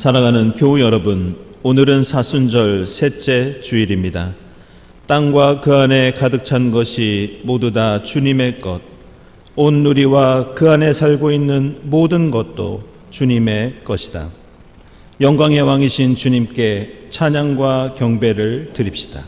사랑하는 교우 여러분, 오늘은 사순절 셋째 주일입니다. 땅과 그 안에 가득 찬 것이 모두 다 주님의 것, 온 누리와 그 안에 살고 있는 모든 것도 주님의 것이다. 영광의 왕이신 주님께 찬양과 경배를 드립시다.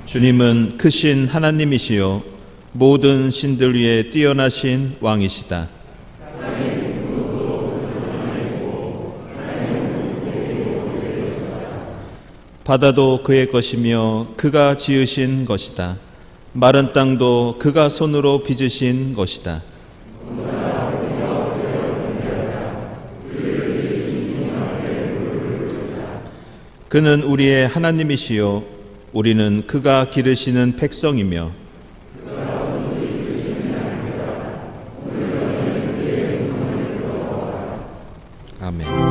주님은 크신 하나님이시요 모든 신들 위에 뛰어나신 왕이시다. 바다도 그의 것이며 그가 지으신 것이다. 마른 땅도 그가 손으로 빚으신 것이다. 그는 우리의 하나님이시요 우리는 그가 기르시는 백성이며 아멘.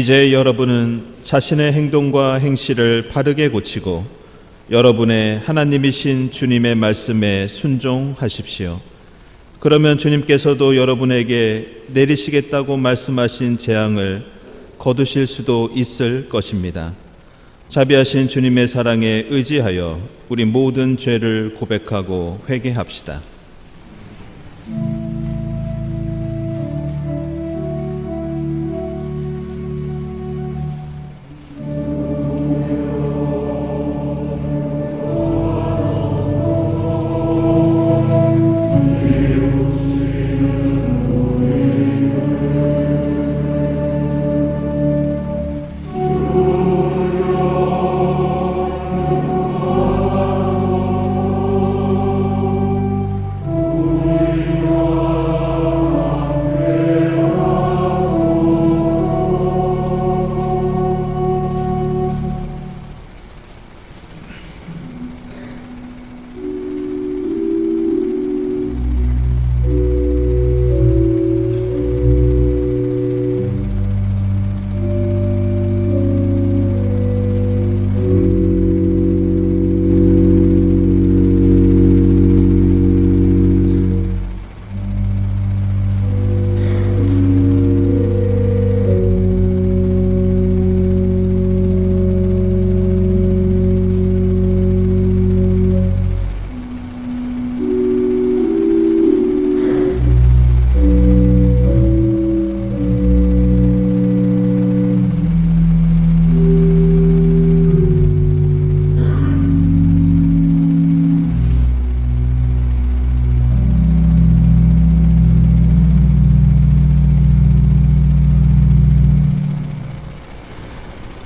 이제 여러분은 자신의 행동과 행실을 바르게 고치고 여러분의 하나님이신 주님의 말씀에 순종하십시오. 그러면 주님께서도 여러분에게 내리시겠다고 말씀하신 재앙을 거두실 수도 있을 것입니다. 자비하신 주님의 사랑에 의지하여 우리 모든 죄를 고백하고 회개합시다.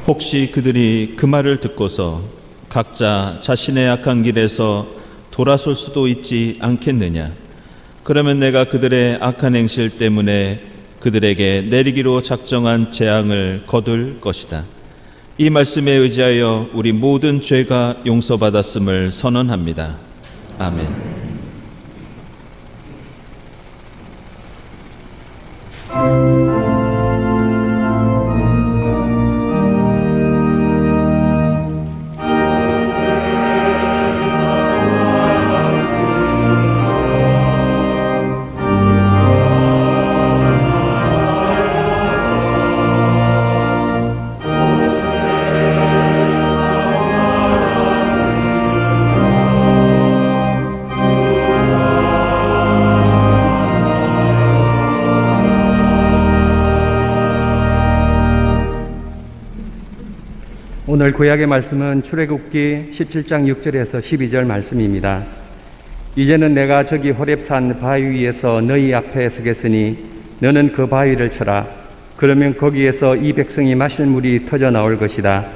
혹시 그들이 그 말을 듣고서 각자 자신의 악한 길에서 돌아설 수도 있지 않겠느냐? 그러면 내가 그들의 악한 행실 때문에 그들에게 내리기로 작정한 재앙을 거둘 것이다. 이 말씀에 의지하여 우리 모든 죄가 용서받았음을 선언합니다. 아멘. 오늘 구약의 말씀은 출애굽기 17장 6절에서 12절 말씀입니다. 이제는 내가 저기 호렙산 바위 위에서 너희 앞에 서겠으니 너는 그 바위를 쳐라. 그러면 거기에서 이 백성이 마실 물이 터져 나올 것이다.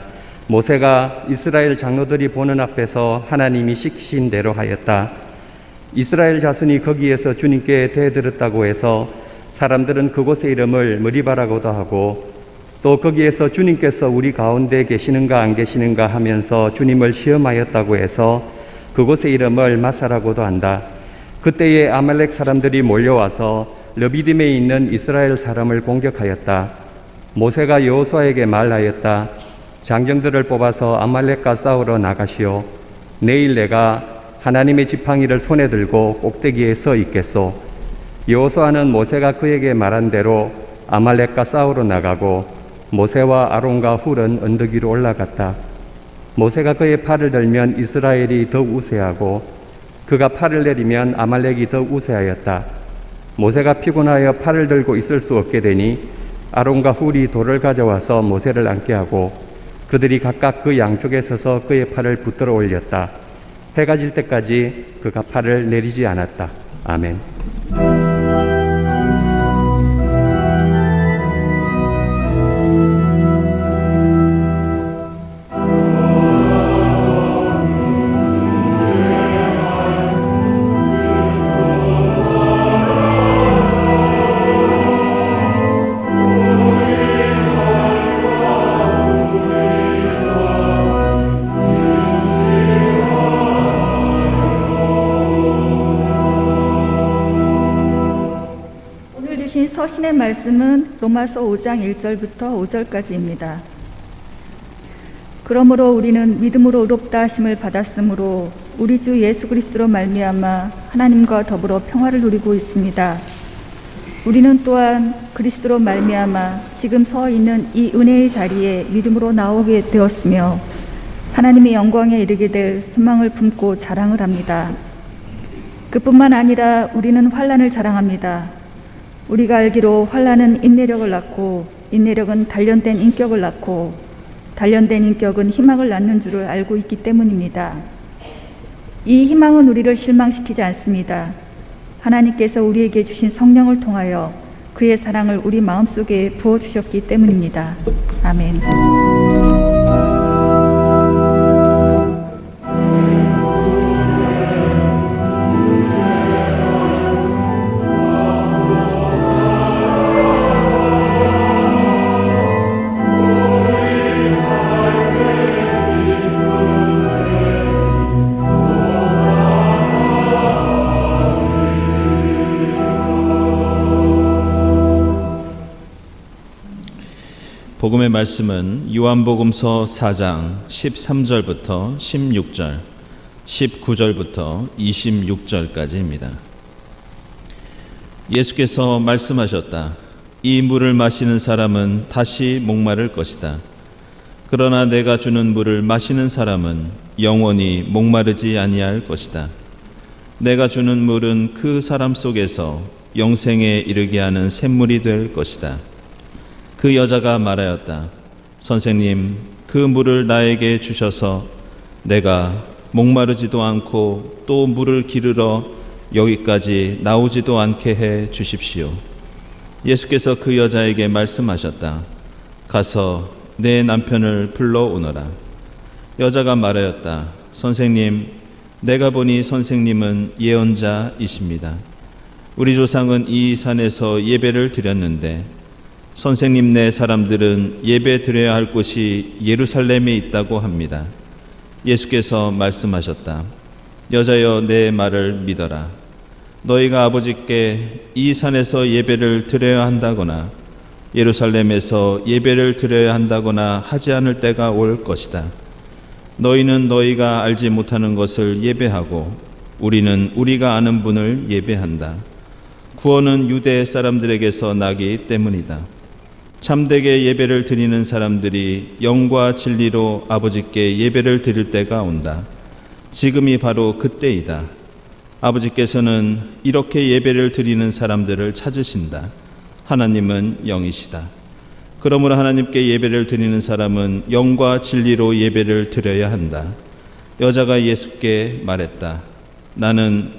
모세가 이스라엘 장로들이 보는 앞에서 하나님이 시키신 대로 하였다. 이스라엘 자손이 거기에서 주님께 대들었다고 해서 사람들은 그곳의 이름을 머리바라고도 하고 또 거기에서 주님께서 우리 가운데 계시는가 안 계시는가 하면서 주님을 시험하였다고 해서 그곳의 이름을 마사라고도 한다. 그때에 아말렉 사람들이 몰려와서 르비딤에 있는 이스라엘 사람을 공격하였다. 모세가 여호수아에게 말하였다. 장정들을 뽑아서 아말렉과 싸우러 나가시오. 내일 내가 하나님의 지팡이를 손에 들고 꼭대기에 서 있겠소. 여호수아는 모세가 그에게 말한 대로 아말렉과 싸우러 나가고 모세와 아론과 훌은 언덕 위로 올라갔다. 모세가 그의 팔을 들면 이스라엘이 더 우세하고 그가 팔을 내리면 아말렉이 더 우세하였다. 모세가 피곤하여 팔을 들고 있을 수 없게 되니 아론과 훌이 돌을 가져와서 모세를 앉게 하고 그들이 각각 그 양쪽에 서서 그의 팔을 붙들어 올렸다. 해가 질 때까지 그가 팔을 내리지 않았다. 아멘. 서신의 말씀은 로마서 5장 1절부터 5절까지입니다. 그러므로 우리는 믿음으로 의롭다 하심을 받았으므로 우리 주 예수 그리스도로 말미암아 하나님과 더불어 평화를 누리고 있습니다. 우리는 또한 그리스도로 말미암아 지금 서 있는 이 은혜의 자리에 믿음으로 나오게 되었으며 하나님의 영광에 이르게 될 소망을 품고 자랑을 합니다. 그뿐만 아니라 우리는 환난을 자랑합니다. 우리가 알기로 환난은 인내력을 낳고 인내력은 단련된 인격을 낳고 단련된 인격은 희망을 낳는 줄을 알고 있기 때문입니다. 이 희망은 우리를 실망시키지 않습니다. 하나님께서 우리에게 주신 성령을 통하여 그의 사랑을 우리 마음속에 부어주셨기 때문입니다. 아멘. 복음의 말씀은 요한복음서 4장 13절부터 16절, 19절부터 26절까지입니다. 예수께서 말씀하셨다. 이 물을 마시는 사람은 다시 목마를 것이다. 그러나 내가 주는 물을 마시는 사람은 영원히 목마르지 아니할 것이다. 내가 주는 물은 그 사람 속에서 영생에 이르게 하는 샘물이 될 것이다. 그 여자가 말하였다. 선생님, 그 물을 나에게 주셔서 내가 목마르지도 않고 또 물을 기르러 여기까지 나오지도 않게 해 주십시오. 예수께서 그 여자에게 말씀하셨다. 가서 내 남편을 불러오너라. 여자가 말하였다. 선생님, 내가 보니 선생님은 예언자이십니다. 우리 조상은 이 산에서 예배를 드렸는데 선생님네 사람들은 예배 드려야 할 곳이 예루살렘에 있다고 합니다. 예수께서 말씀하셨다. 여자여, 내 말을 믿어라. 너희가 아버지께 이 산에서 예배를 드려야 한다거나 예루살렘에서 예배를 드려야 한다거나 하지 않을 때가 올 것이다. 너희는 너희가 알지 못하는 것을 예배하고 우리는 우리가 아는 분을 예배한다. 구원은 유대 사람들에게서 나기 때문이다. 참되게 예배를 드리는 사람들이 영과 진리로 아버지께 예배를 드릴 때가 온다. 지금이 바로 그때이다. 아버지께서는 이렇게 예배를 드리는 사람들을 찾으신다. 하나님은 영이시다. 그러므로 하나님께 예배를 드리는 사람은 영과 진리로 예배를 드려야 한다. 여자가 예수께 말했다. 나는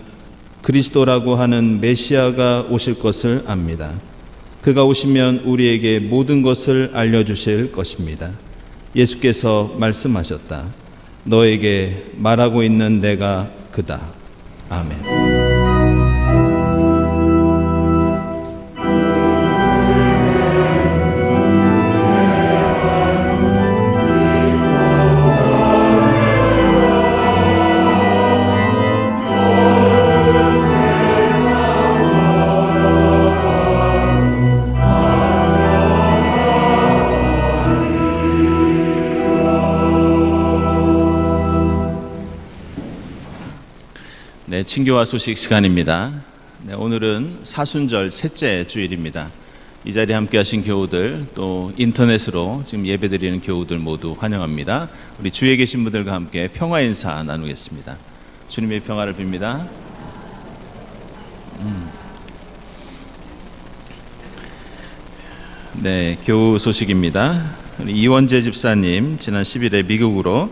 그리스도라고 하는 메시아가 오실 것을 압니다. 그가 오시면 우리에게 모든 것을 알려주실 것입니다. 예수께서 말씀하셨다. 너에게 말하고 있는 내가 그다. 아멘. 네, 친교와 소식 시간입니다. 네, 오늘은 사순절 셋째 주일입니다. 이 자리에 함께 하신 교우들, 또 인터넷으로 지금 예배드리는 교우들 모두 환영합니다. 우리 주위에 계신 분들과 함께 평화 인사 나누겠습니다. 주님의 평화를 빕니다. 네, 교우 소식입니다. 우리 이원재 집사님 지난 10일에 미국으로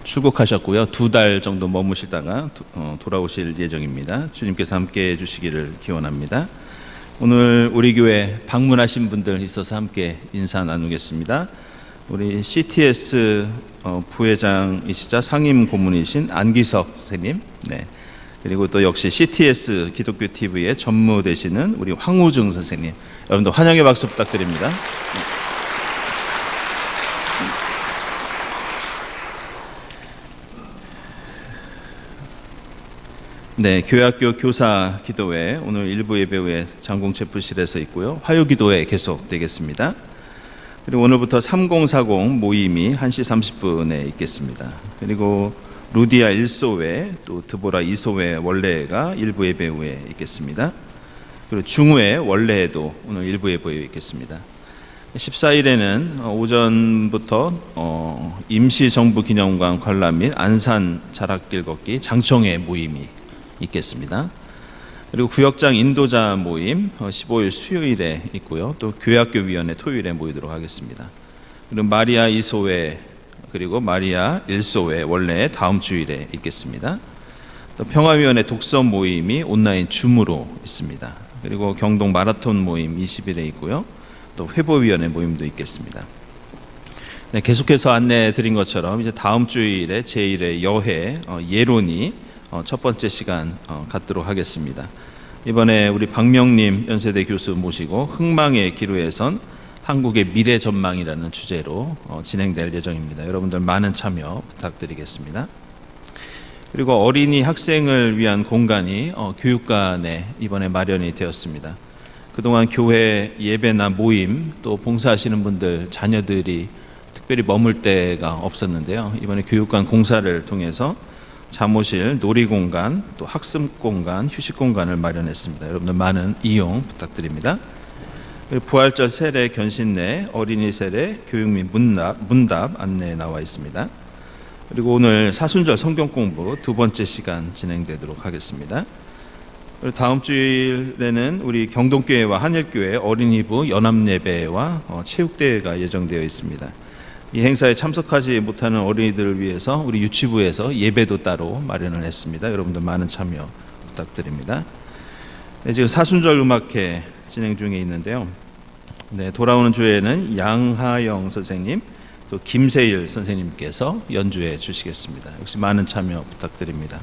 출국하셨고요. 2달 정도 머무시다가 돌아오실 예정입니다. 주님께서 함께 해주시기를 기원합니다. 오늘 우리 교회 방문하신 분들 있어서 함께 인사 나누겠습니다. 우리 CTS 부회장이시자 상임 고문이신 안기석 선생님, 네. 그리고 또 역시 CTS 기독교 TV의 전무 되시는 우리 황우중 선생님, 여러분들 환영의 박수 부탁드립니다. 네, 교회학교 교사 기도회 오늘 일부 예배 후에 장공 체프실에서 있고요. 화요 기도회 계속되겠습니다. 그리고 오늘부터 3040 모임이 1시 30분에 있겠습니다. 그리고 루디아 1소회 또 드보라 2소회 원래가 일부 예배 후에 있겠습니다. 그리고 중후회 원래에도 오늘 일부 예배 후에 있겠습니다. 14일에는 오전부터 임시정부기념관 관람 및 안산 자락길 걷기 장청회 모임이 있겠습니다. 그리고 구역장 인도자 모임 15일 수요일에 있고요. 또 교회학교위원회 토요일에 모이도록 하겠습니다. 그리고 마리아 2소회 그리고 마리아 1소회 원래 다음 주일에 있겠습니다. 또 평화위원회 독서 모임이 온라인 줌으로 있습니다. 그리고 경동 마라톤 모임 20일에 있고요. 또 회보위원회 모임도 있겠습니다. 네, 계속해서 안내해 드린 것처럼 이제 다음 주일에 제1회 여회 예론이 첫 번째 시간 갖도록 하겠습니다. 이번에 우리 박명림 연세대 교수 모시고 흥망의 기로에선 한국의 미래 전망이라는 주제로 진행될 예정입니다. 여러분들 많은 참여 부탁드리겠습니다. 그리고 어린이 학생을 위한 공간이 교육관에 이번에 마련이 되었습니다. 그동안 교회 예배나 모임 또 봉사하시는 분들 자녀들이 특별히 머물 데가 없었는데요. 이번에 교육관 공사를 통해서 사무실, 놀이공간, 또 학습공간, 휴식공간을 마련했습니다. 여러분들 많은 이용 부탁드립니다. 부활절 세례 견신내 어린이 세례 교육 및 문답 안내에 나와 있습니다. 그리고 오늘 사순절 성경 공부 두 번째 시간 진행되도록 하겠습니다. 그리고 다음 주일에는 우리 경동교회와 한일교회 어린이부 연합예배와 체육대회가 예정되어 있습니다. 이 행사에 참석하지 못하는 어린이들을 위해서 우리 유치부에서 예배도 따로 마련을 했습니다. 여러분들 많은 참여 부탁드립니다. 네, 지금 사순절 음악회 진행 중에 있는데요. 네, 돌아오는 주에는 양하영 선생님, 또 김세일 선생님께서 연주해 주시겠습니다. 역시 많은 참여 부탁드립니다.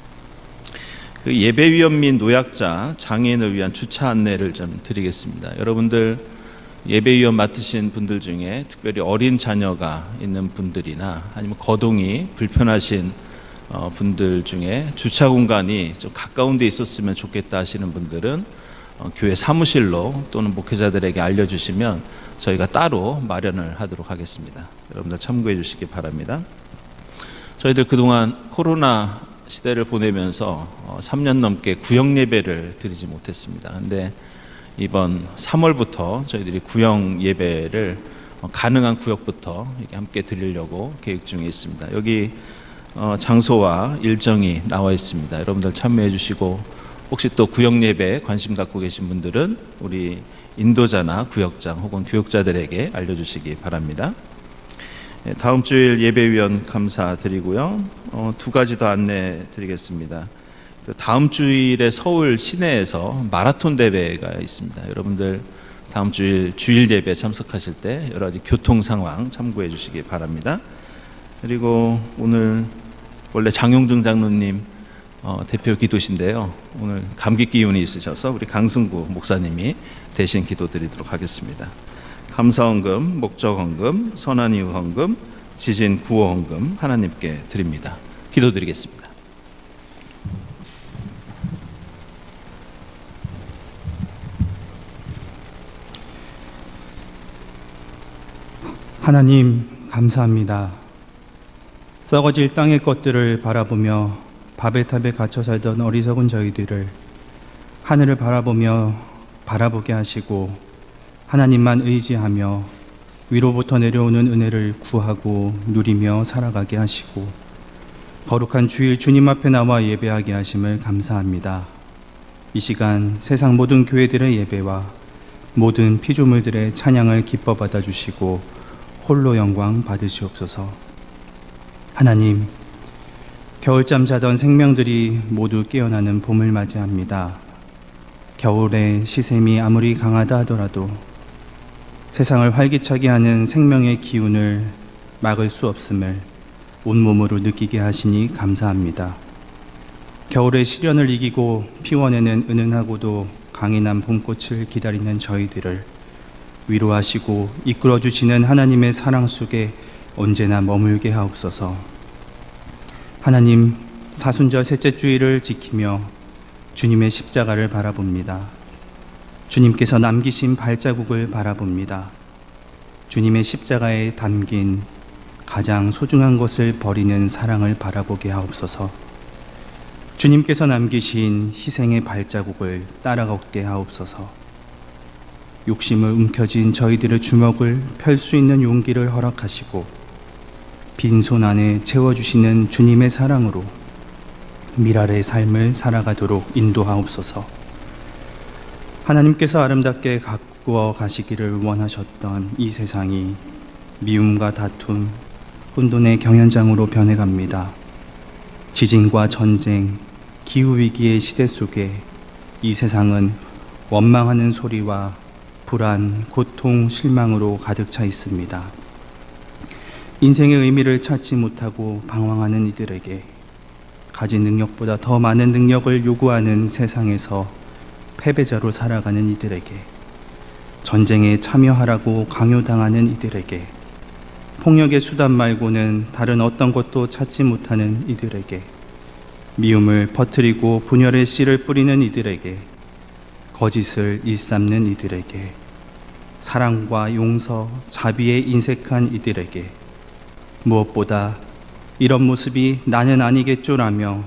그 예배위원 및 노약자, 장애인을 위한 주차 안내를 좀 드리겠습니다. 여러분들 예배위원 맡으신 분들 중에 특별히 어린 자녀가 있는 분들이나 아니면 거동이 불편하신 분들 중에 주차 공간이 좀 가까운 데 있었으면 좋겠다 하시는 분들은 교회 사무실로 또는 목회자들에게 알려주시면 저희가 따로 마련을 하도록 하겠습니다. 여러분들 참고해 주시기 바랍니다. 저희들 그동안 코로나 시대를 보내면서 3년 넘게 구역 예배를 드리지 못했습니다. 근데 이번 3월부터 저희들이 구역 예배를 가능한 구역부터 함께 드리려고 계획 중에 있습니다. 여기 장소와 일정이 나와 있습니다. 여러분들 참여해 주시고 혹시 또 구역 예배에 관심 갖고 계신 분들은 우리 인도자나 구역장 혹은 교육자들에게 알려주시기 바랍니다. 다음 주일 예배위원 감사드리고요. 두 가지 더 안내 드리겠습니다. 다음 주일에 서울 시내에서 마라톤 대회가 있습니다. 여러분들 다음 주일 주일 예배 참석하실 때 여러 가지 교통 상황 참고해 주시기 바랍니다. 그리고 오늘 원래 장용중 장로님 대표 기도신데요. 오늘 감기 기운이 있으셔서 우리 강승구 목사님이 대신 기도드리도록 하겠습니다. 감사헌금, 목적헌금, 선한이유 헌금, 지진 구호 헌금 하나님께 드립니다. 기도드리겠습니다. 하나님 감사합니다. 썩어질 땅의 것들을 바라보며 밥의 탑에 갇혀 살던 어리석은 저희들을 하늘을 바라보게 하시고 하나님만 의지하며 위로부터 내려오는 은혜를 구하고 누리며 살아가게 하시고 거룩한 주일 주님 앞에 나와 예배하게 하심을 감사합니다. 이 시간 세상 모든 교회들의 예배와 모든 피조물들의 찬양을 기뻐 받아주시고 홀로 영광 받으시옵소서. 하나님, 겨울잠 자던 생명들이 모두 깨어나는 봄을 맞이합니다. 겨울의 시샘이 아무리 강하다 하더라도 세상을 활기차게 하는 생명의 기운을 막을 수 없음을 온몸으로 느끼게 하시니 감사합니다. 겨울의 시련을 이기고 피워내는 은은하고도 강인한 봄꽃을 기다리는 저희들을 위로하시고 이끌어주시는 하나님의 사랑 속에 언제나 머물게 하옵소서. 하나님, 사순절 셋째 주일을 지키며 주님의 십자가를 바라봅니다. 주님께서 남기신 발자국을 바라봅니다. 주님의 십자가에 담긴 가장 소중한 것을 버리는 사랑을 바라보게 하옵소서. 주님께서 남기신 희생의 발자국을 따라걷게 하옵소서. 욕심을 움켜쥔 저희들의 주먹을 펼 수 있는 용기를 허락하시고 빈손 안에 채워주시는 주님의 사랑으로 미랄의 삶을 살아가도록 인도하옵소서. 하나님께서 아름답게 가꾸어 가시기를 원하셨던 이 세상이 미움과 다툼, 혼돈의 경연장으로 변해갑니다. 지진과 전쟁, 기후위기의 시대 속에 이 세상은 원망하는 소리와 불안, 고통, 실망으로 가득 차 있습니다. 인생의 의미를 찾지 못하고 방황하는 이들에게 가진 능력보다 더 많은 능력을 요구하는 세상에서 패배자로 살아가는 이들에게 전쟁에 참여하라고 강요당하는 이들에게 폭력의 수단 말고는 다른 어떤 것도 찾지 못하는 이들에게 미움을 퍼뜨리고 분열의 씨를 뿌리는 이들에게 거짓을 일삼는 이들에게 사랑과 용서, 자비에 인색한 이들에게 무엇보다 이런 모습이 나는 아니겠죠라며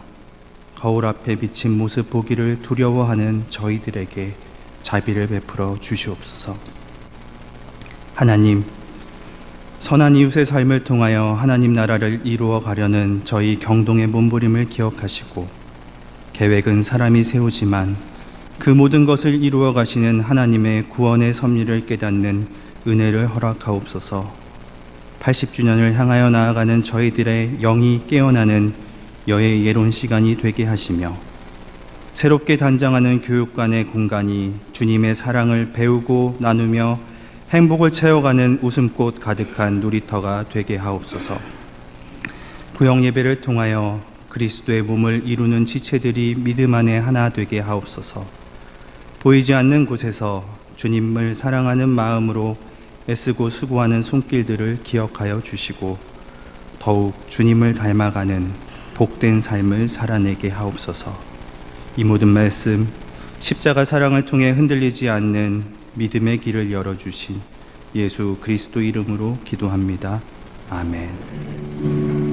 거울 앞에 비친 모습 보기를 두려워하는 저희들에게 자비를 베풀어 주시옵소서. 하나님, 선한 이웃의 삶을 통하여 하나님 나라를 이루어 가려는 저희 경동의 몸부림을 기억하시고 계획은 사람이 세우지만 그 모든 것을 이루어 가시는 하나님의 구원의 섭리를 깨닫는 은혜를 허락하옵소서. 80주년을 향하여 나아가는 저희들의 영이 깨어나는 여의 예론 시간이 되게 하시며 새롭게 단장하는 교육관의 공간이 주님의 사랑을 배우고 나누며 행복을 채워가는 웃음꽃 가득한 놀이터가 되게 하옵소서. 구역 예배를 통하여 그리스도의 몸을 이루는 지체들이 믿음 안에 하나 되게 하옵소서. 보이지 않는 곳에서 주님을 사랑하는 마음으로 애쓰고 수고하는 손길들을 기억하여 주시고 더욱 주님을 닮아가는 복된 삶을 살아내게 하옵소서. 이 모든 말씀 십자가 사랑을 통해 흔들리지 않는 믿음의 길을 열어주신 예수 그리스도 이름으로 기도합니다. 아멘.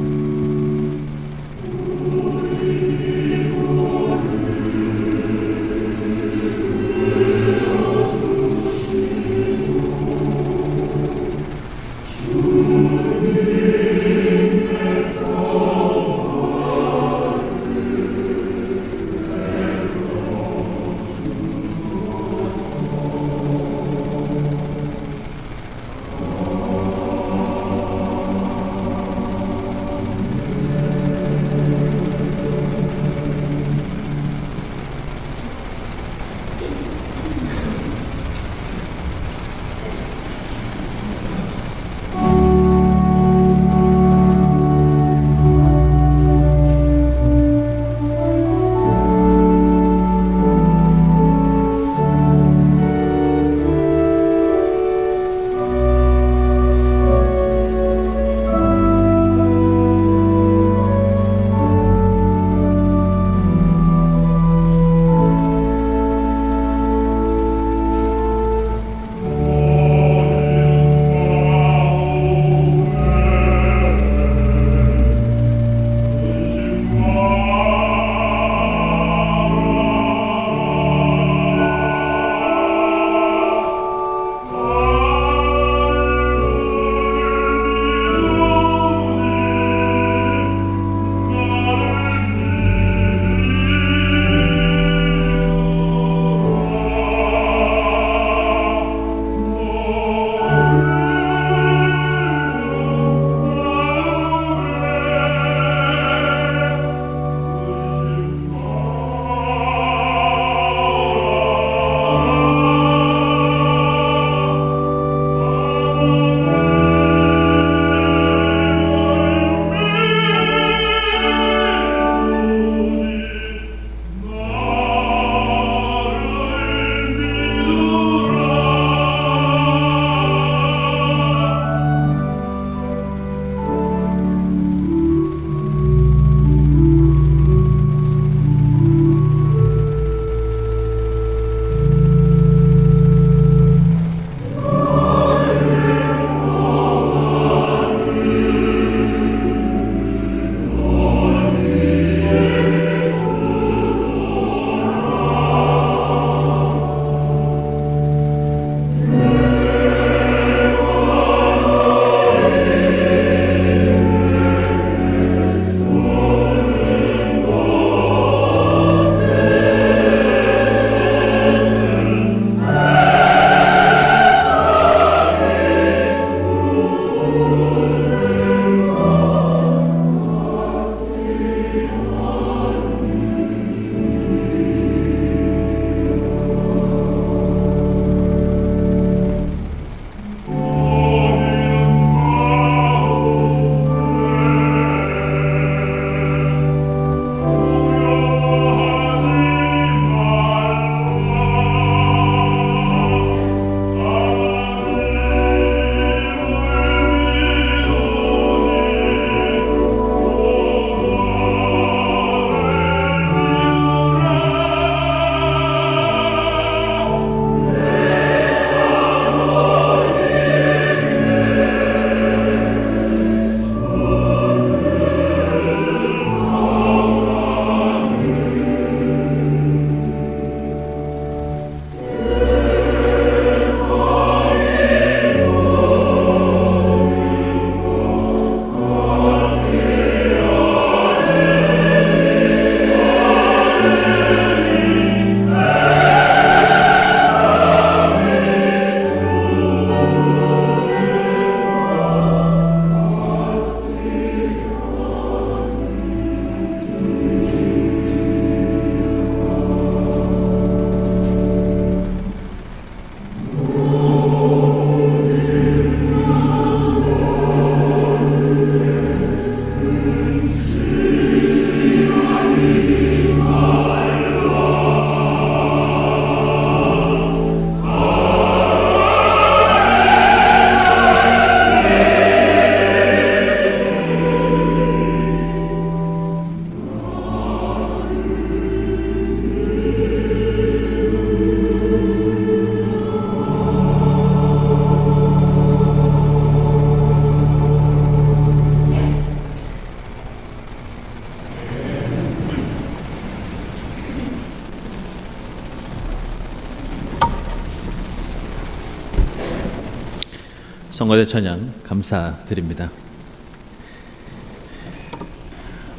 성가대 찬양 감사드립니다.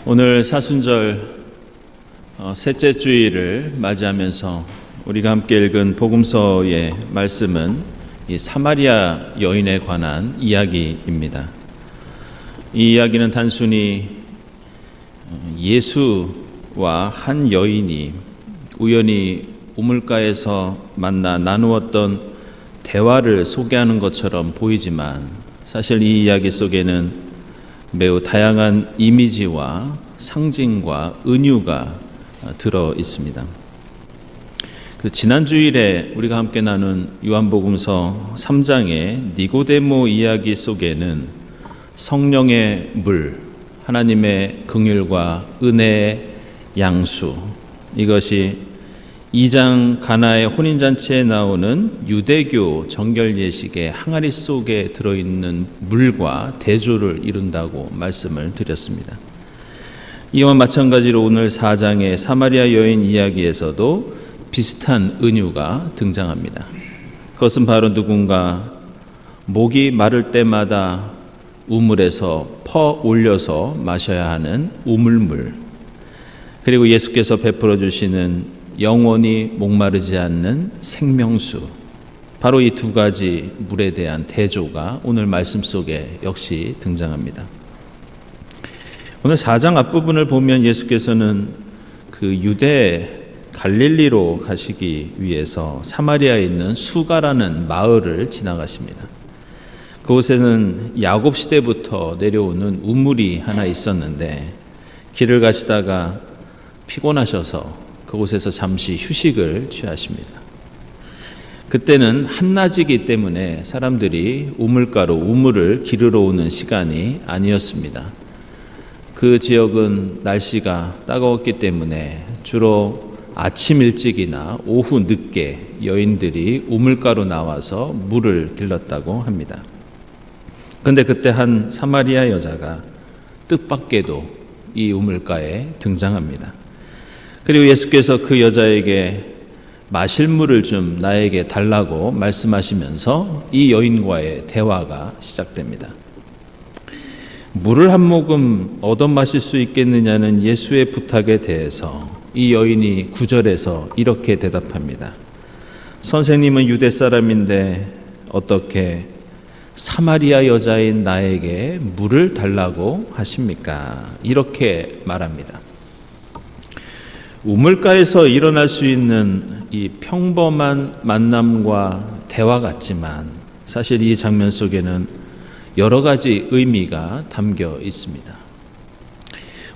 오늘 사순절 셋째 주일을 맞이하면서 우리가 함께 읽은 복음서의 말씀은 이 사마리아 여인에 관한 이야기입니다. 이 이야기는 단순히 예수와 한 여인이 우연히 우물가에서 만나 나누었던 대화를 소개하는 것처럼 보이지만 사실 이 이야기 속에는 매우 다양한 이미지와 상징과 은유가 들어 있습니다. 지난 주일에 우리가 함께 나눈 요한복음서 3장의 니고데모 이야기 속에는 성령의 물, 하나님의 긍휼과 은혜의 양수, 이것이 2장 가나의 혼인잔치에 나오는 유대교 정결 예식의 항아리 속에 들어있는 물과 대조를 이룬다고 말씀을 드렸습니다. 이와 마찬가지로 오늘 4장의 사마리아 여인 이야기에서도 비슷한 은유가 등장합니다. 그것은 바로 누군가 목이 마를 때마다 우물에서 퍼 올려서 마셔야 하는 우물물, 그리고 예수께서 베풀어 주시는 영원히 목마르지 않는 생명수, 바로 이 두 가지 물에 대한 대조가 오늘 말씀 속에 역시 등장합니다. 오늘 4장 앞부분을 보면 예수께서는 그 유대 갈릴리로 가시기 위해서 사마리아에 있는 수가라는 마을을 지나가십니다. 그곳에는 야곱 시대부터 내려오는 우물이 하나 있었는데 길을 가시다가 피곤하셔서 그곳에서 잠시 휴식을 취하십니다. 그때는 한낮이기 때문에 사람들이 우물가로 우물을 기르러 오는 시간이 아니었습니다. 그 지역은 날씨가 따가웠기 때문에 주로 아침 일찍이나 오후 늦게 여인들이 우물가로 나와서 물을 길렀다고 합니다. 그런데 그때 한 사마리아 여자가 뜻밖에도 이 우물가에 등장합니다. 그리고 예수께서 그 여자에게 마실 물을 좀 나에게 달라고 말씀하시면서 이 여인과의 대화가 시작됩니다. 물을 한 모금 얻어 마실 수 있겠느냐는 예수의 부탁에 대해서 이 여인이 9절에서 이렇게 대답합니다. 선생님은 유대 사람인데 어떻게 사마리아 여자인 나에게 물을 달라고 하십니까? 이렇게 말합니다. 우물가에서 일어날 수 있는 이 평범한 만남과 대화 같지만 사실 이 장면 속에는 여러 가지 의미가 담겨 있습니다.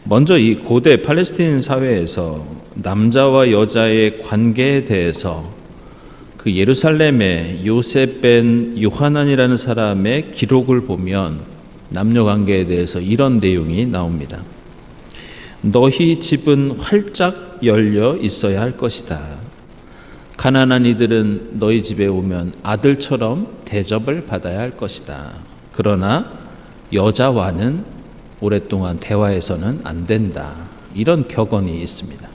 먼저 이 고대 팔레스틴 사회에서 남자와 여자의 관계에 대해서 그 예루살렘의 요셉 벤 요하난이라는 사람의 기록을 보면 남녀 관계에 대해서 이런 내용이 나옵니다. 너희 집은 활짝 열려 있어야 할 것이다. 가난한 이들은 너희 집에 오면 아들처럼 대접을 받아야 할 것이다. 그러나 여자와는 오랫동안 대화해서는 안 된다. 이런 격언이 있습니다.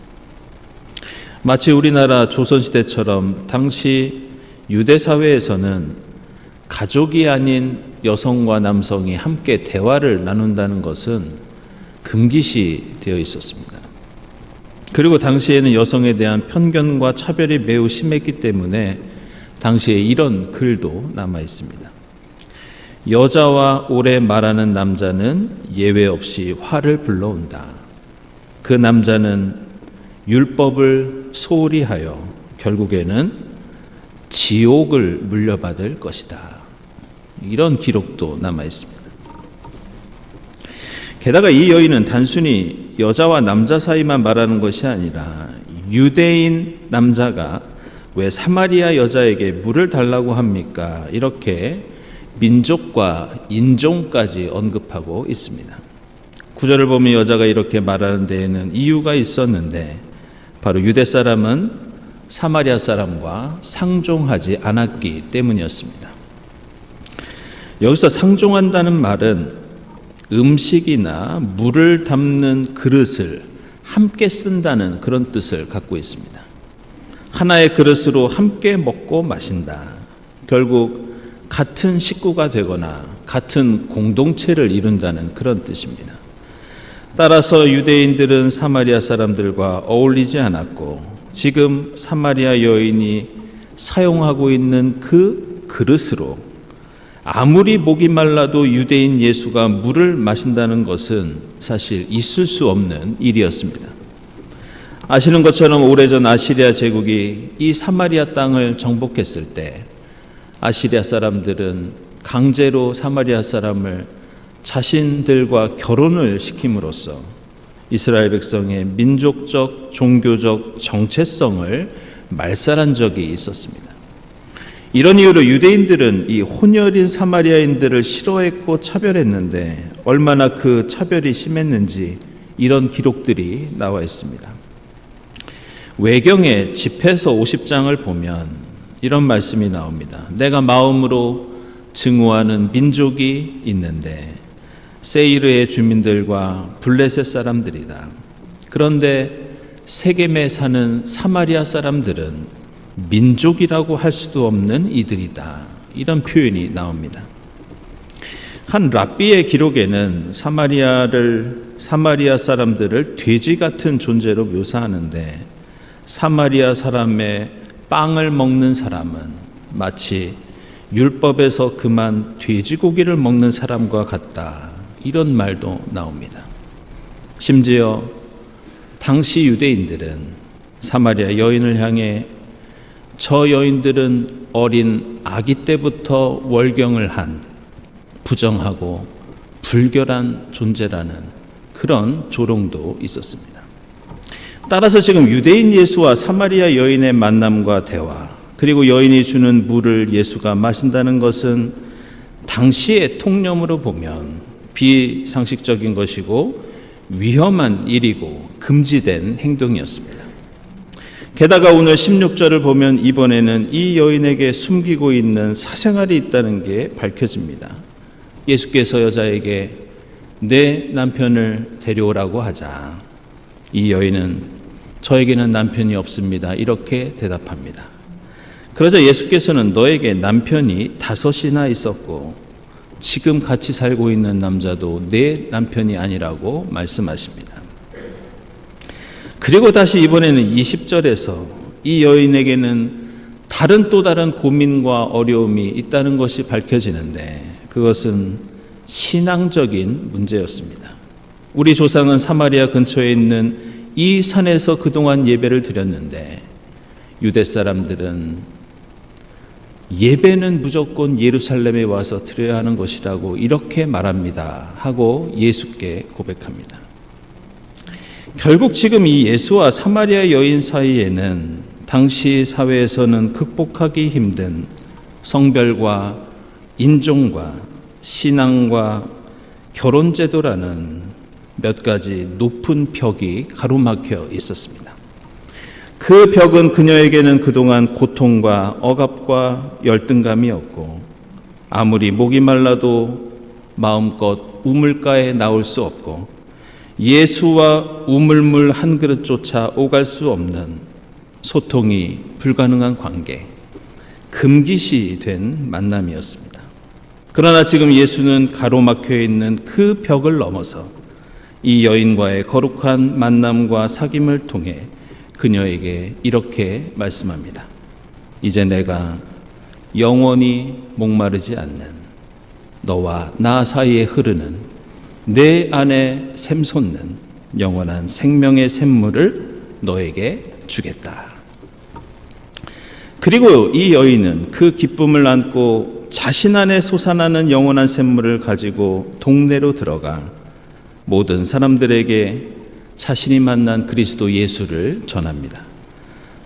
마치 우리나라 조선시대처럼 당시 유대 사회에서는 가족이 아닌 여성과 남성이 함께 대화를 나눈다는 것은 금기시 되어 있었습니다. 그리고 당시에는 여성에 대한 편견과 차별이 매우 심했기 때문에 당시에 이런 글도 남아 있습니다. 여자와 오래 말하는 남자는 예외 없이 화를 불러온다. 그 남자는 율법을 소홀히 하여 결국에는 지옥을 물려받을 것이다. 이런 기록도 남아 있습니다. 게다가 이 여인은 단순히 여자와 남자 사이만 말하는 것이 아니라 유대인 남자가 왜 사마리아 여자에게 물을 달라고 합니까? 이렇게 민족과 인종까지 언급하고 있습니다. 9절을 보면 여자가 이렇게 말하는 데에는 이유가 있었는데 바로 유대 사람은 사마리아 사람과 상종하지 않았기 때문이었습니다. 여기서 상종한다는 말은 음식이나 물을 담는 그릇을 함께 쓴다는 그런 뜻을 갖고 있습니다. 하나의 그릇으로 함께 먹고 마신다. 결국 같은 식구가 되거나 같은 공동체를 이룬다는 그런 뜻입니다. 따라서 유대인들은 사마리아 사람들과 어울리지 않았고 지금 사마리아 여인이 사용하고 있는 그 그릇으로 아무리 목이 말라도 유대인 예수가 물을 마신다는 것은 사실 있을 수 없는 일이었습니다. 아시는 것처럼 오래전 아시리아 제국이 이 사마리아 땅을 정복했을 때 아시리아 사람들은 강제로 사마리아 사람을 자신들과 결혼을 시킴으로써 이스라엘 백성의 민족적, 종교적 정체성을 말살한 적이 있었습니다. 이런 이유로 유대인들은 이 혼혈인 사마리아인들을 싫어했고 차별했는데 얼마나 그 차별이 심했는지 이런 기록들이 나와 있습니다. 외경의 집회서 50장을 보면 이런 말씀이 나옵니다. 내가 마음으로 증오하는 민족이 있는데 세이르의 주민들과 블레셋 사람들이다. 그런데 세겜에 사는 사마리아 사람들은 민족이라고 할 수도 없는 이들이다. 이런 표현이 나옵니다. 한 랍비의 기록에는 사마리아 사람들을 돼지 같은 존재로 묘사하는데 사마리아 사람의 빵을 먹는 사람은 마치 율법에서 그만 돼지고기를 먹는 사람과 같다. 이런 말도 나옵니다. 심지어 당시 유대인들은 사마리아 여인을 향해 저 여인들은 어린 아기 때부터 월경을 한 부정하고 불결한 존재라는 그런 조롱도 있었습니다. 따라서 지금 유대인 예수와 사마리아 여인의 만남과 대화, 그리고 여인이 주는 물을 예수가 마신다는 것은 당시의 통념으로 보면 비상식적인 것이고 위험한 일이고 금지된 행동이었습니다. 게다가 오늘 16절을 보면 이번에는 이 여인에게 숨기고 있는 사생활이 있다는 게 밝혀집니다. 예수께서 여자에게 내 남편을 데려오라고 하자. 이 여인은 저에게는 남편이 없습니다. 이렇게 대답합니다. 그러자 예수께서는 너에게 남편이 5이나 있었고 지금 같이 살고 있는 남자도 내 남편이 아니라고 말씀하십니다. 그리고 다시 이번에는 20절에서 이 여인에게는 또 다른 고민과 어려움이 있다는 것이 밝혀지는데 그것은 신앙적인 문제였습니다. 우리 조상은 사마리아 근처에 있는 이 산에서 그동안 예배를 드렸는데 유대 사람들은 예배는 무조건 예루살렘에 와서 드려야 하는 것이라고 이렇게 말합니다 하고 예수께 고백합니다. 결국 지금 이 예수와 사마리아 여인 사이에는 당시 사회에서는 극복하기 힘든 성별과 인종과 신앙과 결혼제도라는 몇 가지 높은 벽이 가로막혀 있었습니다. 그 벽은 그녀에게는 그동안 고통과 억압과 열등감이었고 아무리 목이 말라도 마음껏 우물가에 나올 수 없고 예수와 우물물 한 그릇조차 오갈 수 없는 소통이 불가능한 관계, 금기시 된 만남이었습니다. 그러나 지금 예수는 가로막혀 있는 그 벽을 넘어서 이 여인과의 거룩한 만남과 사귐을 통해 그녀에게 이렇게 말씀합니다. 이제 내가 영원히 목마르지 않는 너와 나 사이에 흐르는 내 안에 샘솟는 영원한 생명의 샘물을 너에게 주겠다. 그리고 이 여인은 그 기쁨을 안고 자신 안에 솟아나는 영원한 샘물을 가지고 동네로 들어가 모든 사람들에게 자신이 만난 그리스도 예수를 전합니다.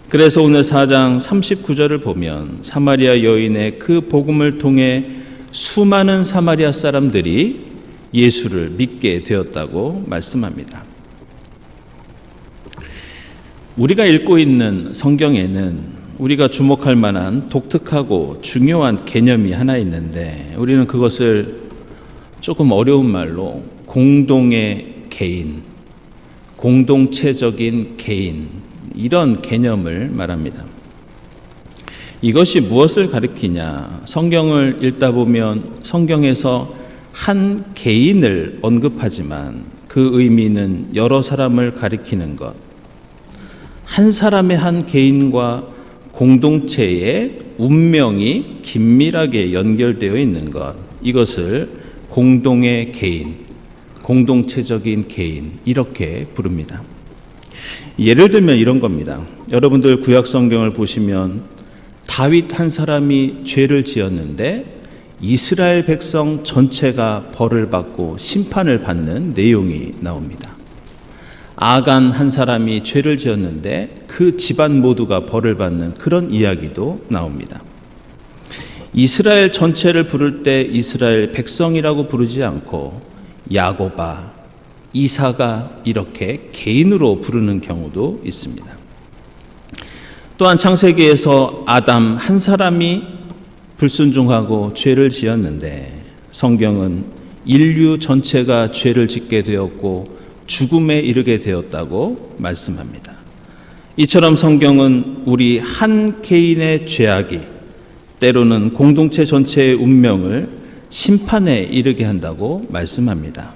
그래서 오늘 4장 39절을 보면 사마리아 여인의 그 복음을 통해 수많은 사마리아 사람들이 예수를 믿게 되었다고 말씀합니다. 우리가 읽고 있는 성경에는 우리가 주목할 만한 독특하고 중요한 개념이 하나 있는데 우리는 그것을 조금 어려운 말로 공동의 개인, 공동체적인 개인 이런 개념을 말합니다. 이것이 무엇을 가리키냐? 성경을 읽다 보면 성경에서 한 개인을 언급하지만 그 의미는 여러 사람을 가리키는 것. 한 사람의 한 개인과 공동체의 운명이 긴밀하게 연결되어 있는 것. 이것을 공동의 개인, 공동체적인 개인 이렇게 부릅니다. 예를 들면 이런 겁니다. 여러분들 구약 성경을 보시면 다윗 한 사람이 죄를 지었는데 이스라엘 백성 전체가 벌을 받고 심판을 받는 내용이 나옵니다. 아간 한 사람이 죄를 지었는데 그 집안 모두가 벌을 받는 그런 이야기도 나옵니다. 이스라엘 전체를 부를 때 이스라엘 백성이라고 부르지 않고 야고바, 이사가 이렇게 개인으로 부르는 경우도 있습니다. 또한 창세기에서 아담 한 사람이 불순종하고 죄를 지었는데 성경은 인류 전체가 죄를 짓게 되었고 죽음에 이르게 되었다고 말씀합니다. 이처럼 성경은 우리 한 개인의 죄악이 때로는 공동체 전체의 운명을 심판에 이르게 한다고 말씀합니다.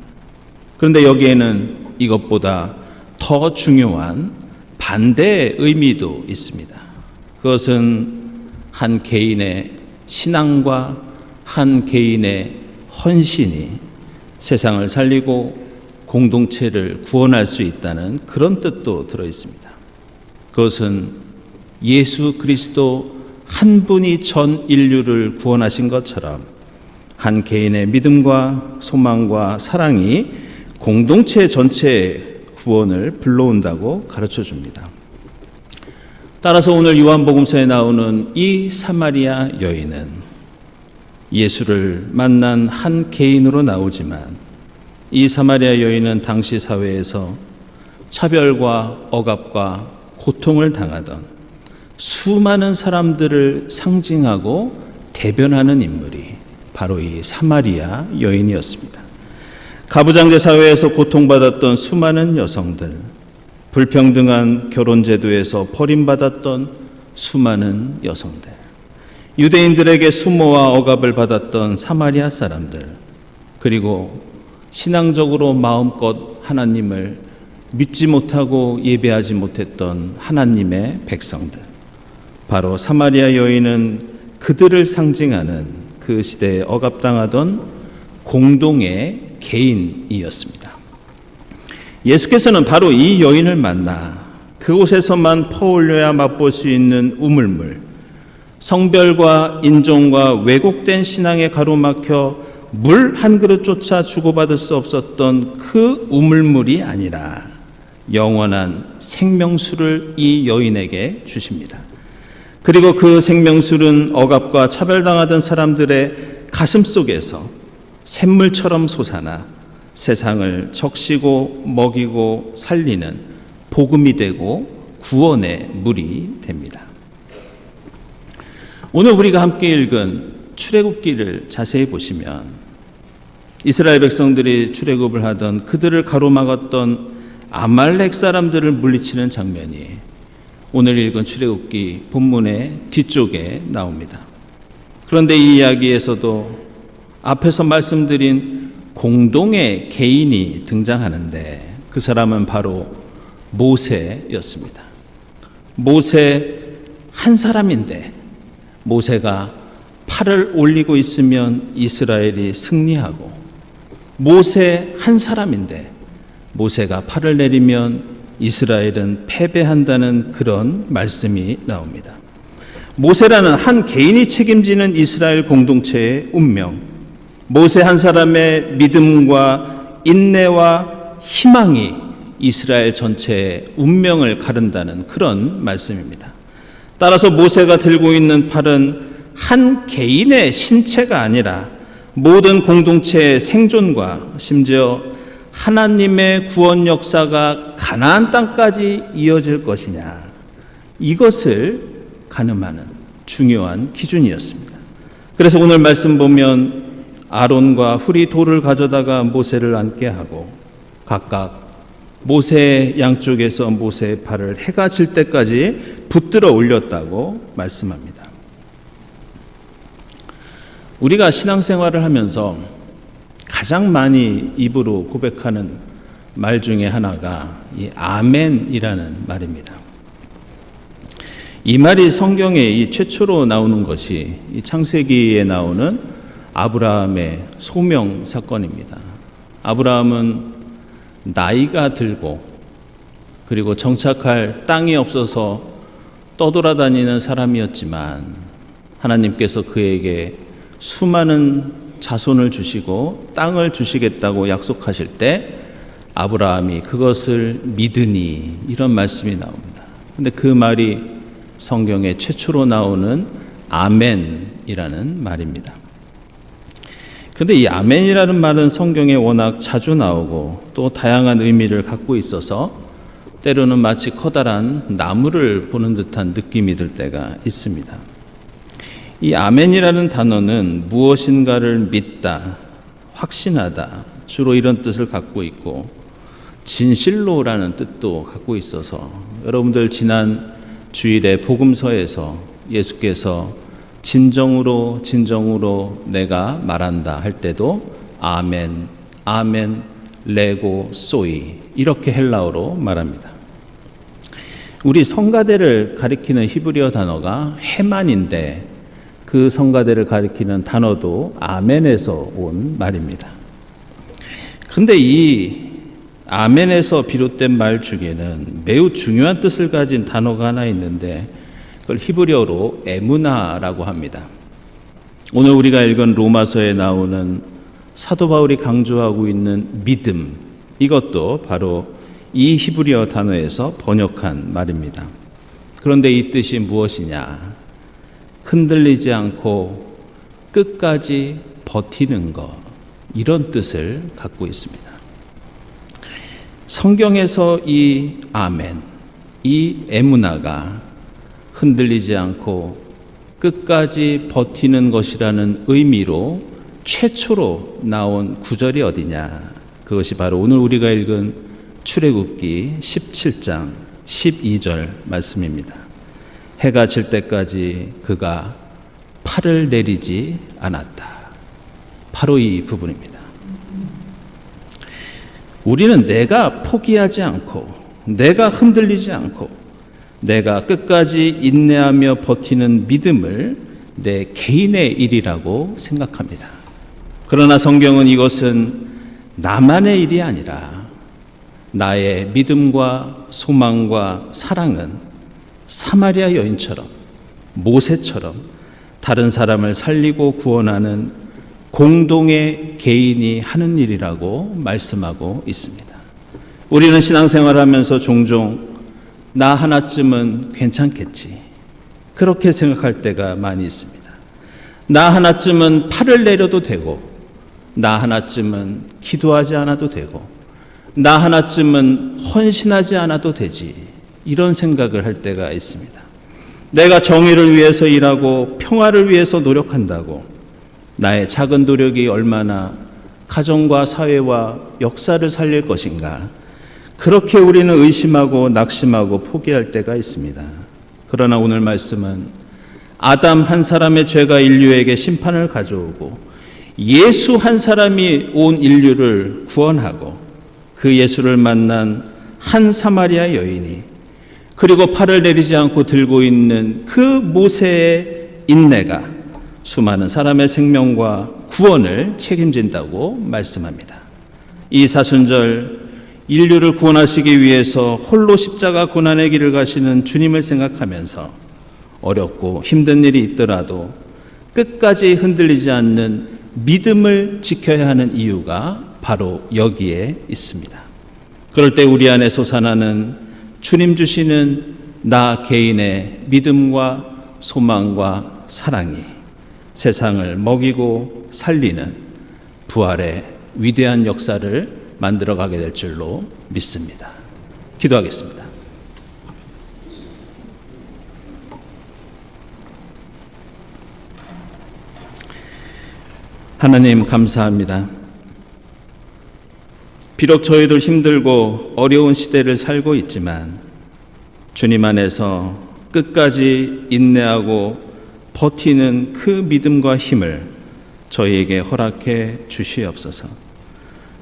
그런데 여기에는 이것보다 더 중요한 반대의 의미도 있습니다. 그것은 한 개인의 신앙과 한 개인의 헌신이 세상을 살리고 공동체를 구원할 수 있다는 그런 뜻도 들어 있습니다. 그것은 예수 그리스도 한 분이 전 인류를 구원하신 것처럼 한 개인의 믿음과 소망과 사랑이 공동체 전체의 구원을 불러온다고 가르쳐 줍니다. 따라서 오늘 요한복음서에 나오는 이 사마리아 여인은 예수를 만난 한 개인으로 나오지만 이 사마리아 여인은 당시 사회에서 차별과 억압과 고통을 당하던 수많은 사람들을 상징하고 대변하는 인물이 바로 이 사마리아 여인이었습니다. 가부장제 사회에서 고통받았던 수많은 여성들, 불평등한 결혼제도에서 버림받았던 수많은 여성들, 유대인들에게 수모와 억압을 받았던 사마리아 사람들, 그리고 신앙적으로 마음껏 하나님을 믿지 못하고 예배하지 못했던 하나님의 백성들, 바로 사마리아 여인은 그들을 상징하는 그 시대에 억압당하던 공동의 개인이었습니다. 예수께서는 바로 이 여인을 만나 그곳에서만 퍼올려야 맛볼 수 있는 우물물, 성별과 인종과 왜곡된 신앙에 가로막혀 물 한 그릇조차 주고받을 수 없었던 그 우물물이 아니라 영원한 생명수를 이 여인에게 주십니다. 그리고 그 생명수는 억압과 차별당하던 사람들의 가슴 속에서 샘물처럼 솟아나 세상을 적시고 먹이고 살리는 복음이 되고 구원의 물이 됩니다. 오늘 우리가 함께 읽은 출애굽기를 자세히 보시면 이스라엘 백성들이 출애굽을 하던 그들을 가로막았던 아말렉 사람들을 물리치는 장면이 오늘 읽은 출애굽기 본문의 뒤쪽에 나옵니다. 그런데 이 이야기에서도 앞에서 말씀드린 공동의 개인이 등장하는데 그 사람은 바로 모세였습니다. 모세 한 사람인데 모세가 팔을 올리고 있으면 이스라엘이 승리하고 모세 한 사람인데 모세가 팔을 내리면 이스라엘은 패배한다는 그런 말씀이 나옵니다. 모세라는 한 개인이 책임지는 이스라엘 공동체의 운명, 모세 한 사람의 믿음과 인내와 희망이 이스라엘 전체의 운명을 가른다는 그런 말씀입니다. 따라서 모세가 들고 있는 팔은 한 개인의 신체가 아니라 모든 공동체의 생존과 심지어 하나님의 구원 역사가 가나안 땅까지 이어질 것이냐, 이것을 가늠하는 중요한 기준이었습니다. 그래서 오늘 말씀 보면 아론과 훌이 돌을 가져다가 모세를 앉게 하고 각각 모세의 양쪽에서 모세의 팔을 해가 질 때까지 붙들어 올렸다고 말씀합니다. 우리가 신앙생활을 하면서 가장 많이 입으로 고백하는 말 중에 하나가 이 아멘이라는 말입니다. 이 말이 성경에 이 최초로 나오는 것이 이 창세기에 나오는 아브라함의 소명 사건입니다. 아브라함은 나이가 들고 그리고 정착할 땅이 없어서 떠돌아다니는 사람이었지만 하나님께서 그에게 수많은 자손을 주시고 땅을 주시겠다고 약속하실 때 아브라함이 그것을 믿으니 이런 말씀이 나옵니다. 근데 그 말이 성경에 최초로 나오는 아멘이라는 말입니다. 근데 이 아멘이라는 말은 성경에 워낙 자주 나오고 또 다양한 의미를 갖고 있어서 때로는 마치 커다란 나무를 보는 듯한 느낌이 들 때가 있습니다. 이 아멘이라는 단어는 무엇인가를 믿다, 확신하다, 주로 이런 뜻을 갖고 있고 진실로라는 뜻도 갖고 있어서 여러분들 지난 주일에 복음서에서 예수께서 진정으로 내가 말한다 할 때도 아멘, 아멘, 레고, 소이 이렇게 헬라어로 말합니다. 우리 성가대를 가리키는 히브리어 단어가 헤만인데 그 성가대를 가리키는 단어도 아멘에서 온 말입니다. 그런데 이 아멘에서 비롯된 말 중에는 매우 중요한 뜻을 가진 단어가 하나 있는데 그걸 히브리어로 에무나라고 합니다. 오늘 우리가 읽은 로마서에 나오는 사도 바울이 강조하고 있는 믿음, 이것도 바로 이 히브리어 단어에서 번역한 말입니다. 그런데 이 뜻이 무엇이냐? 흔들리지 않고 끝까지 버티는 것, 이런 뜻을 갖고 있습니다. 성경에서 이 아멘, 이 에무나가 흔들리지 않고 끝까지 버티는 것이라는 의미로 최초로 나온 구절이 어디냐? 그것이 바로 오늘 우리가 읽은 출애굽기 17장 12절 말씀입니다. 해가 질 때까지 그가 팔을 내리지 않았다. 바로 이 부분입니다. 우리는 내가 포기하지 않고 내가 흔들리지 않고 내가 끝까지 인내하며 버티는 믿음을 내 개인의 일이라고 생각합니다. 그러나 성경은 이것은 나만의 일이 아니라 나의 믿음과 소망과 사랑은 사마리아 여인처럼 모세처럼 다른 사람을 살리고 구원하는 공동의 개인이 하는 일이라고 말씀하고 있습니다. 우리는 신앙생활을 하면서 종종 나 하나쯤은 괜찮겠지 그렇게 생각할 때가 많이 있습니다. 나 하나쯤은 팔을 내려도 되고 나 하나쯤은 기도하지 않아도 되고 나 하나쯤은 헌신하지 않아도 되지 이런 생각을 할 때가 있습니다. 내가 정의를 위해서 일하고 평화를 위해서 노력한다고 나의 작은 노력이 얼마나 가정과 사회와 역사를 살릴 것인가 그렇게 우리는 의심하고 낙심하고 포기할 때가 있습니다. 그러나 오늘 말씀은 아담 한 사람의 죄가 인류에게 심판을 가져오고 예수 한 사람이 온 인류를 구원하고 그 예수를 만난 한 사마리아 여인이 그리고 팔을 내리지 않고 들고 있는 그 모세의 인내가 수많은 사람의 생명과 구원을 책임진다고 말씀합니다. 이 사순절 인류를 구원하시기 위해서 홀로 십자가 고난의 길을 가시는 주님을 생각하면서 어렵고 힘든 일이 있더라도 끝까지 흔들리지 않는 믿음을 지켜야 하는 이유가 바로 여기에 있습니다. 그럴 때 우리 안에 솟아나는 주님 주시는 나 개인의 믿음과 소망과 사랑이 세상을 먹이고 살리는 부활의 위대한 역사를 만들어가게 될 줄로 믿습니다. 기도하겠습니다. 하나님 감사합니다. 비록 저희들 힘들고 어려운 시대를 살고 있지만 주님 안에서 끝까지 인내하고 버티는 그 믿음과 힘을 저희에게 허락해 주시옵소서.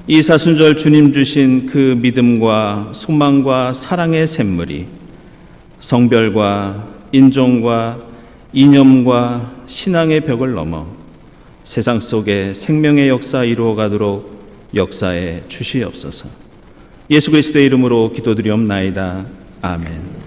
이 사순절 주님 주신 그 믿음과 소망과 사랑의 샘물이 성별과 인종과 이념과 신앙의 벽을 넘어 세상 속에 생명의 역사 이루어가도록 역사해 주시옵소서. 예수 그리스도의 이름으로 기도드리옵나이다. 아멘.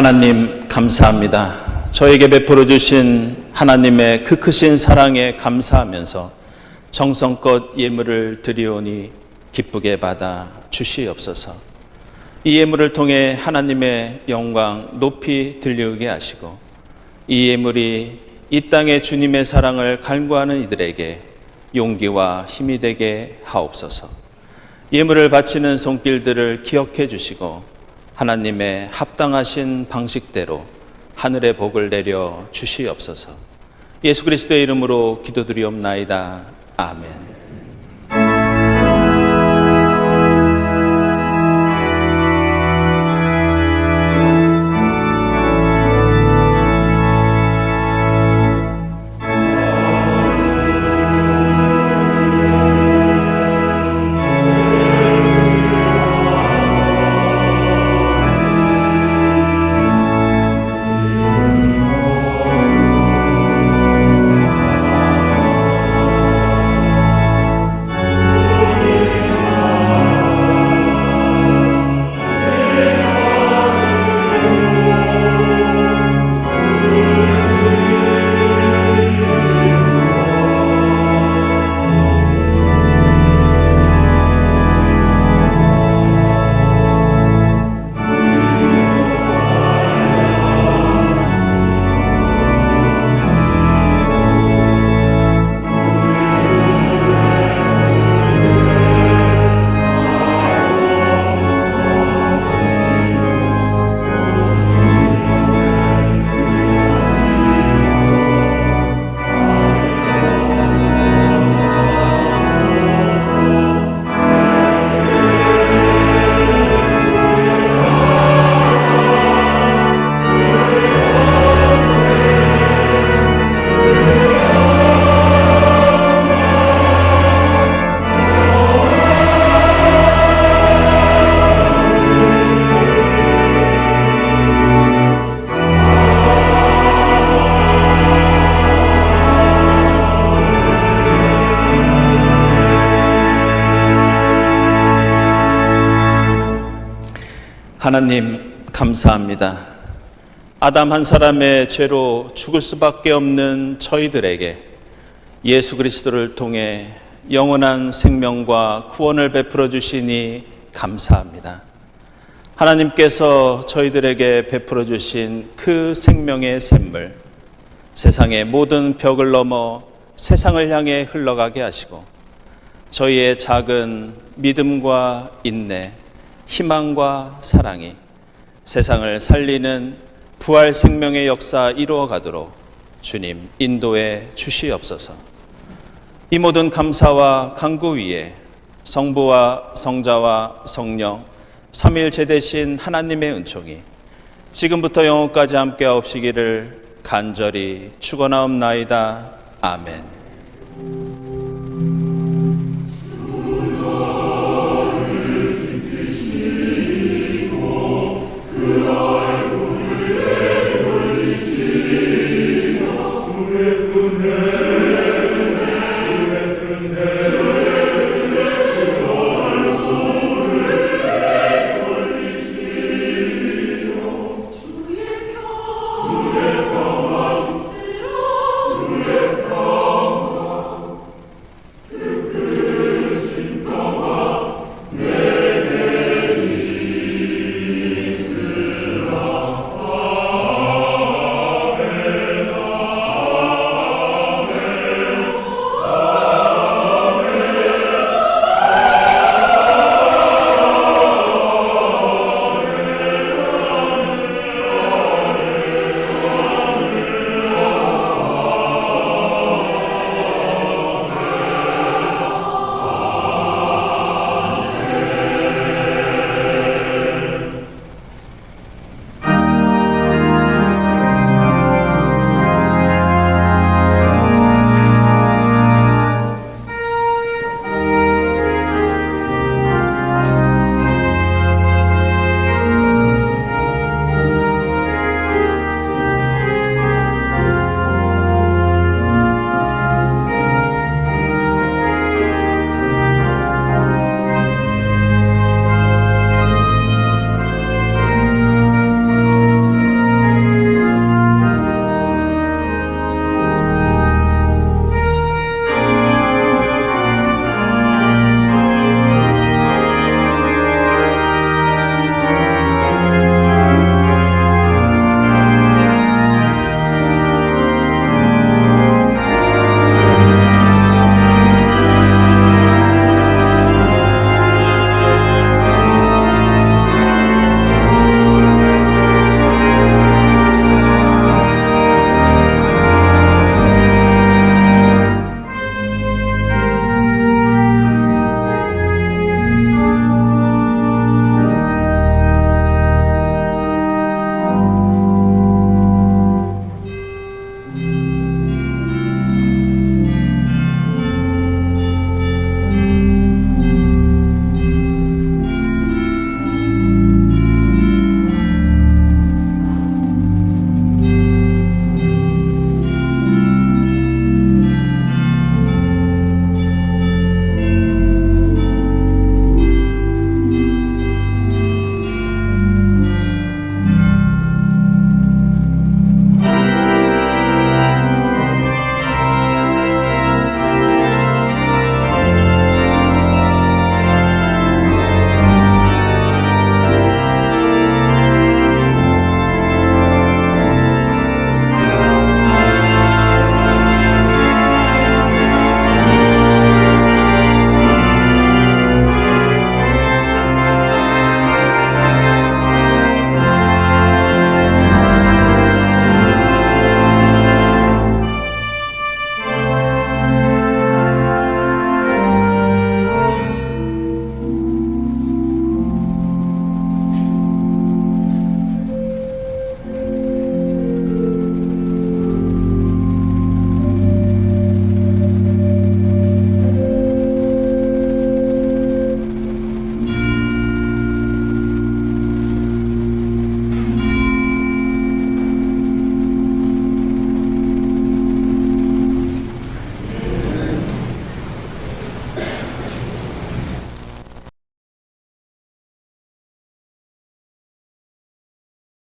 하나님 감사합니다. 저에게 베풀어 주신 하나님의 그 크신 사랑에 감사하면서 정성껏 예물을 드리오니 기쁘게 받아 주시옵소서. 이 예물을 통해 하나님의 영광 높이 들리게 하시고 이 예물이 이 땅에 주님의 사랑을 간구하는 이들에게 용기와 힘이 되게 하옵소서. 예물을 바치는 손길들을 기억해 주시고 하나님의 합당하신 방식대로 하늘의 복을 내려 주시옵소서. 예수 그리스도의 이름으로 기도드리옵나이다. 아멘. 하나님 감사합니다. 아담 한 사람의 죄로 죽을 수밖에 없는 저희들에게 예수 그리스도를 통해 영원한 생명과 구원을 베풀어 주시니 감사합니다. 하나님께서 저희들에게 베풀어 주신 그 생명의 샘물, 세상의 모든 벽을 넘어 세상을 향해 흘러가게 하시고 저희의 작은 믿음과 인내, 희망과 사랑이 세상을 살리는 부활 생명의 역사 이루어 가도록 주님 인도해 주시옵소서. 이 모든 감사와 간구 위에 성부와 성자와 성령 삼위일체 되신 하나님의 은총이 지금부터 영원까지 함께 하옵시기를 간절히 축원하옵나이다. 아멘.